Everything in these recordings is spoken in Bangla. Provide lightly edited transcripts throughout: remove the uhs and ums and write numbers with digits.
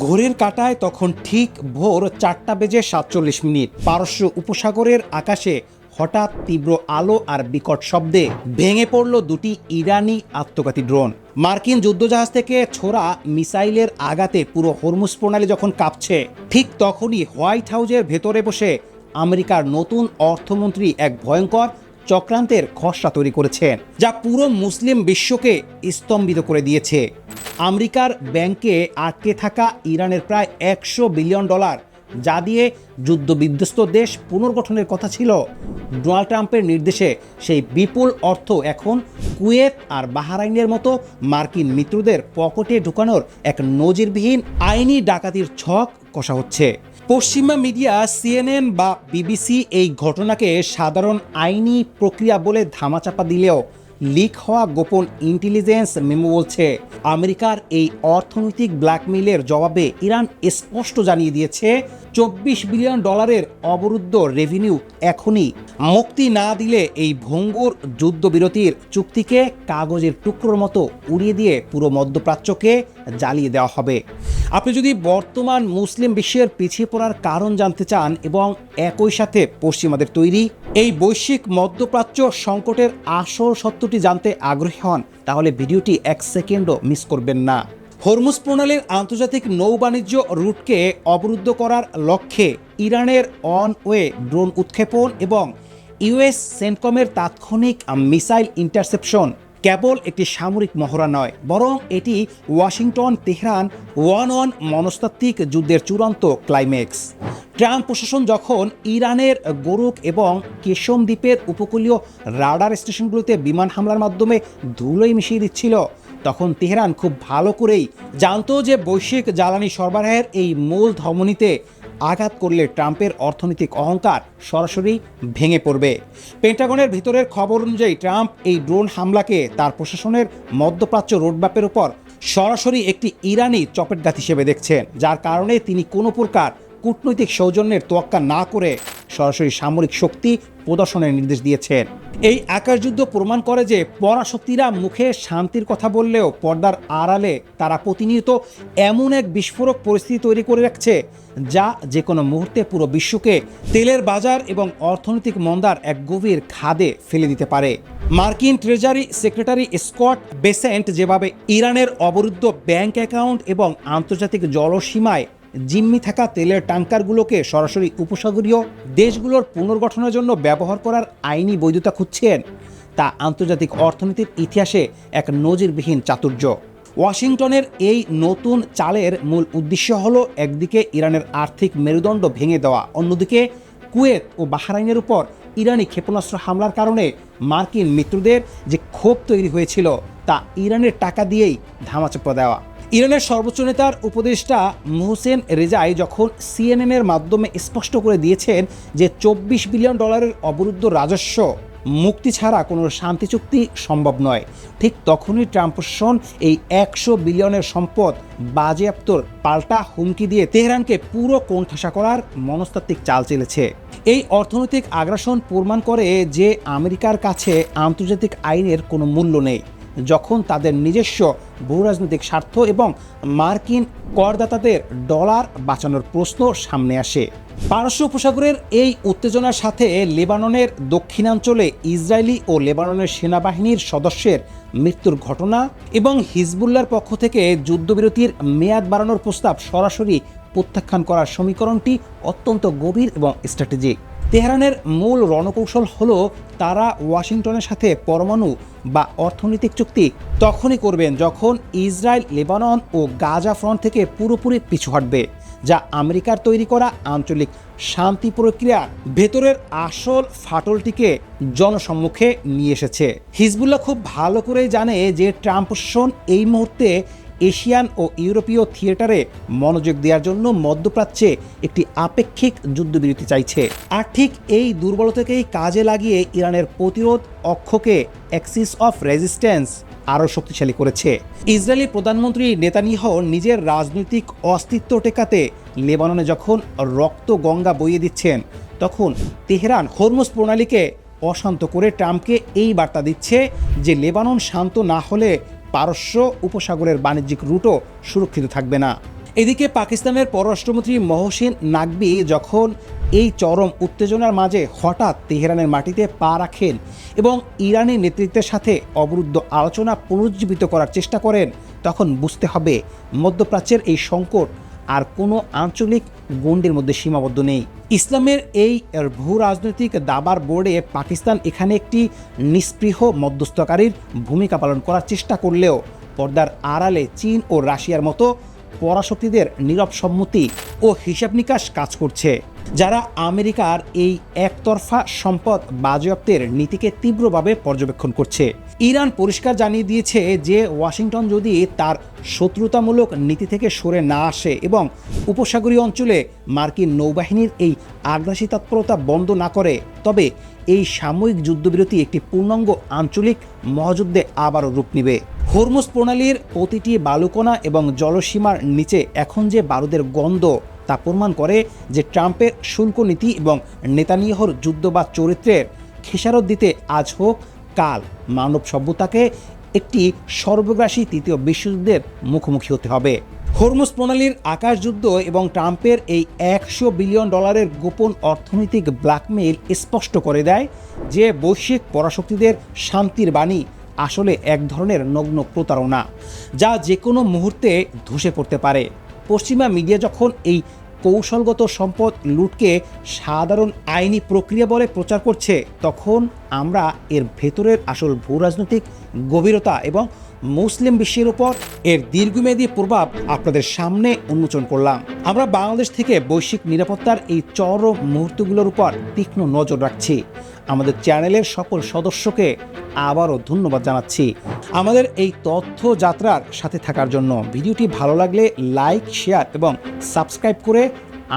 ঘড়ির কাঁটায় তখন ঠিক ভোর 4:47। পারস্য উপসাগরের আকাশে হঠাৎ তীব্র আলো আর বিকট শব্দে ভেঙে পড়ল দুটি ইরানি আত্মঘাতী ড্রোন। মার্কিন যুদ্ধজাহাজ থেকে ছোড়া মিসাইলের আঘাতে পুরো হরমুজ প্রণালী যখন কাঁপছে, ঠিক তখনই হোয়াইট হাউসের ভেতরে বসে আমেরিকার নতুন অর্থমন্ত্রী এক ভয়ঙ্কর চক্রান্তের খসড়া তৈরি করেছেন, যা পুরো মুসলিম বিশ্বকে স্তম্ভিত করে দিয়েছে। আমেরিকার ব্যাংকে আটকে থাকা ইরানের প্রায় $100 বিলিয়ন, যা দিয়ে যুদ্ধবিধ্বস্ত দেশ পুনর্গঠনের কথা ছিল, ডোনাল্ড ট্রাম্পের নির্দেশে সেই বিপুল অর্থ এখন কুয়েত আর বাহরাইনের মতো মার্কিন মিত্রদের পকেটে ঢুকানোর এক নজিরবিহীন আইনি ডাকাতির ছক কষা হচ্ছে। পশ্চিমা মিডিয়া CNN বা BBC এই ঘটনাকে সাধারণ আইনি প্রক্রিয়া বলে ধামাচাপা দিলেও লিক হওয়া গোপন ইন্টেলিজেন্স মেমো বলছে আমেরিকার এই অর্থনৈতিক ব্ল্যাকমেইলের জবাবে ইরান স্পষ্ট জানিয়ে দিয়েছে, $24 বিলিয়ন অবরুদ্ধ রেভিনিউ এখনই মুক্তি না দিলে এই ভঙ্গুর যুদ্ধবিরতির চুক্তিকে কাগজের টুকরোর মতো উড়িয়ে দিয়ে পুরো মধ্যপ্রাচ্যকে জ্বালিয়ে দেওয়া হবে। আপনি যদি বর্তমান মুসলিম বিশ্বের পিছিয়ে পড়ার কারণ জানতে চান এবং একই সাথে পশ্চিমাদের তৈরি এই বৈশ্বিক মধ্যপ্রাচ্য সংকটের আসল সত্যটি জানতে আগ্রহী হন, তাহলে ভিডিওটি 1 সেকেন্ডও মিস করবেন না। হরমুজ প্রণালীর আন্তর্জাতিক নৌ বাণিজ্য রুটকে অবরুদ্ধ করার লক্ষ্যে ইরানের অন-ওয়ে ড্রোন উৎক্ষেপণ এবং US সেন্টকমের তাৎক্ষণিক মিসাইল ইন্টারসেপশন কেবল একটি সামরিক মহড়া নয়, বরং এটি ওয়াশিংটন তেহরান 1-1 মনস্তাত্ত্বিক যুদ্ধের চূড়ান্ত ক্লাইম্যাক্স। ট্রাম্প প্রশাসন যখন ইরানের গোরুক এবং কেশম দ্বীপের উপকূলীয় রাডার স্টেশনগুলোতে বিমান হামলার মাধ্যমে ধুলোই মিশিয়ে দিচ্ছিল, তখন তেহরান খুব ভালো করেই জানতো যে বৈশ্বিক জ্বালানি সরবরাহের এই মূল ধমনীতে আঘাত করলে ট্রাম্পের অর্থনৈতিক অহংকার সরাসরি ভেঙে পড়বে। পেন্টাগনের ভিতরের খবর অনুযায়ী ট্রাম্প এই ড্রোন হামলাকে তার প্রশাসনের মধ্যপ্রাচ্য রোডম্যাপের উপর সরাসরি একটি ইরানি চপেটঘাত হিসেবে দেখছেন, যার কারণে তিনি কোনো প্রকার কূটনৈতিক সৌজন্যের তোয়াক্কা না করে সরাসরি সামরিক শক্তি প্রদর্শনের নির্দেশ দিয়েছেন। এই আকাশযুদ্ধ প্রমাণ করে যে পরাশক্তিরা মুখে শান্তির কথা বললেও পর্দার আড়ালে তারা প্রতিনিয়ত এমন এক বিস্ফোরক পরিস্থিতি তৈরি করে রাখছে, যা যে কোনো মুহূর্তে পুরো বিশ্বকে তেলের বাজার এবং অর্থনৈতিক মন্দার এক গভীর খাদে ফেলে দিতে পারে। মার্কিন ট্রেজারি সেক্রেটারি স্কট বেসেন্ট যেভাবে ইরানের অবরুদ্ধ ব্যাংক অ্যাকাউন্ট এবং আন্তর্জাতিক জলসীমায় জিম্মি থাকা তেলের ট্যাঙ্কারগুলোকে সরাসরি উপসাগরীয় দেশগুলোর পুনর্গঠনের জন্য ব্যবহার করার আইনি বৈধতা খুঁজছেন, তা আন্তর্জাতিক অর্থনীতির ইতিহাসে এক নজিরবিহীন চাতুর্য। ওয়াশিংটনের এই নতুন চালের মূল উদ্দেশ্য হলো একদিকে ইরানের আর্থিক মেরুদণ্ড ভেঙে দেওয়া, অন্যদিকে কুয়েত ও বাহরাইনের উপর ইরানি ক্ষেপণাস্ত্র হামলার কারণে মার্কিন মিত্রদের যে ক্ষোভ তৈরি হয়েছিল তা ইরানের টাকা দিয়েই ধামাচাপা দেওয়া। ইরানের সর্বোচ্চ নেতার উপদেষ্টা মোহসেন রেজাই যখন CNN-এর মাধ্যমে স্পষ্ট করে দিয়েছেন যে $24 বিলিয়ন অবরুদ্ধ রাজস্ব মুক্তি ছাড়া কোনো শান্তি চুক্তি সম্ভব নয়, ঠিক তখনই ট্রাম্প প্রশাসন এই $100 বিলিয়নের সম্পদ বাজেয়াপ্তর পাল্টা হুমকি দিয়ে তেহরানকে পুরো কোণঠাসা করার মনস্তাত্ত্বিক চাল চেলেছে। এই অর্থনৈতিক আগ্রাসন প্রমাণ করে যে আমেরিকার কাছে আন্তর্জাতিক আইনের কোনো মূল্য নেই, যখন তাদের নিজস্ব ভূরাজনৈতিক স্বার্থ এবং মার্কিন করদাতাদের ডলার বাঁচানোর প্রশ্ন সামনে আসে। পারস্য উপসাগরের এই উত্তেজনার সাথে লেবাননের দক্ষিণাঞ্চলে ইসরায়েলি ও লেবাননের সেনাবাহিনীর সদস্যের মৃত্যুর ঘটনা এবং হিজবুল্লাহর পক্ষ থেকে যুদ্ধবিরতির মেয়াদ বাড়ানোর প্রস্তাব সরাসরি প্রত্যাখ্যান করার সমীকরণটি অত্যন্ত গভীর এবং স্ট্র্যাটেজিক। তেহরানের মূল রণকৌশল হলো তারা ওয়াশিংটনের সাথে পরমাণু বা অর্থনৈতিক চুক্তি তখনই করবেন যখন ইসরায়েল লেবানন ও গাজা ফ্রন্ট থেকে পুরোপুরি পিছু হটবে, যা আমেরিকার তৈরি করা আঞ্চলিক শান্তি প্রক্রিয়ার ভেতরের আসল ফাটলটিকে জনসম্মুখে নিয়ে এসেছে। হিজবুল্লাহ খুব ভালো করেই জানে যে ট্রাম্প প্রশাসন এই মুহূর্তে এশিয়ান ও ইউরোপীয় থিয়েটারে মনোযোগ দেওয়ার জন্য মধ্যপ্রাচ্যে একটি আপেক্ষিক যুদ্ধবিরতি চাইছে, আর ঠিক এই দুর্বলতাকেই কাজে লাগিয়ে ইরানের প্রতিরোধ অক্ষকে অ্যাক্সিস অফ রেজিস্ট্যান্স আরও শক্তিশালী করেছে। ইসরায়েলি প্রধানমন্ত্রী নেতানিয়াহু নিজের রাজনৈতিক অস্তিত্ব টেকাতে লেবাননে যখন রক্ত গঙ্গা বইয়ে দিচ্ছেন, তখন তেহরান হরমুজ প্রণালীকে অশান্ত করে ট্রাম্পকে এই বার্তা দিচ্ছে যে লেবানন শান্ত না হলে পারস্য উপসাগরের বাণিজ্যিক রুটও সুরক্ষিত থাকবে না। এদিকে পাকিস্তানের পররাষ্ট্রমন্ত্রী মহসিন নাকবি যখন এই চরম উত্তেজনার মাঝে হঠাৎ তেহরানের মাটিতে পা রাখেন এবং ইরানের নেতৃত্বের সাথে অবরুদ্ধ আলোচনা পুনরুজ্জীবিত করার চেষ্টা করেন, তখন বুঝতে হবে মধ্যপ্রাচ্যের এই সংকট আর কোনো আঞ্চলিক গণ্ডির মধ্যে সীমাবদ্ধ নেই। ইসলামের এই ভূ রাজনৈতিক দাবার বোর্ডে পাকিস্তান এখানে একটি নিস্পৃহ মধ্যস্থকারীর ভূমিকা পালন করার চেষ্টা করলেও পর্দার আড়ালে চীন ও রাশিয়ার মতো পরাশক্তিদের নীরব সম্মতি ও হিসাব নিকাশ কাজ করছে, যারা আমেরিকার এই একতরফা সম্পদ বাজেয়াপ্তের নীতিকে তীব্রভাবে পর্যবেক্ষণ করছে। ইরান পরিষ্কার জানিয়ে দিয়েছে যে ওয়াশিংটন যদি তার শত্রুতামূলক নীতি থেকে সরে না আসে এবং উপসাগরীয় অঞ্চলে মার্কিন নৌবাহিনীর এই আগ্রাসী তৎপরতা বন্ধ না করে, তবে এই সাময়িক যুদ্ধবিরতি একটি পূর্ণাঙ্গ আঞ্চলিক মহাযুদ্ধে আবারও রূপ নেবে। হরমুজ প্রণালীর প্রতিটি বালুকণা এবং জলসীমার নিচে এখন যে বারুদের গন্ধ তা প্রমাণ করে যে ট্রাম্পের শুল্ক নীতি এবং নেতানিয়াহুর যুদ্ধবাদ চরিত্রের খেসারত দিতে আজ হোক কাল মানব সভ্যতাকে একটি সর্বগ্রাসী তৃতীয় বিশ্বযুদ্ধের মুখোমুখি হতে হবে। হরমুজ প্রণালীর আকাশযুদ্ধ এবং ট্রাম্পের এই $100 বিলিয়ন গোপন অর্থনৈতিক ব্ল্যাকমেইল স্পষ্ট করে দেয় যে বৈশ্বিক পরাশক্তিদের শান্তির বাণী আসলে এক ধরনের নগ্ন প্রতারণা, যা যে কোনো মুহূর্তে ধসে পড়তে পারে। পশ্চিমা মিডিয়া যখন এই কৌশলগত সম্পদ লুটকে সাধারণ আইনি প্রক্রিয়া বলে প্রচার করছে, তখন আমরা এর ভেতরের আসল ভূরাজনৈতিক গভীরতা এবং মুসলিম বিশ্বের উপর এর দীর্ঘমেয়াদী প্রভাব আপনাদের সামনে উন্মোচন করলাম। আমরা বাংলাদেশ থেকে বৈশ্বিক নিরাপত্তার এই চরম মুহূর্তগুলোর উপর তীক্ষ্ণ নজর রাখছি। আমাদের চ্যানেলের সকল সদস্যকে আবারও ধন্যবাদ জানাচ্ছি আমাদের এই তথ্য যাত্রার সাথে থাকার জন্য। ভিডিওটি ভালো লাগলে লাইক, শেয়ার এবং সাবস্ক্রাইব করে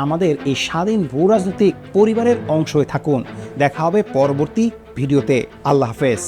আমাদের এই স্বাধীন ভূরাজনৈতিক পরিবারের অংশ হয়ে থাকুন। দেখা হবে পরবর্তী ভিডিওতে। আল্লাহ হাফেজ।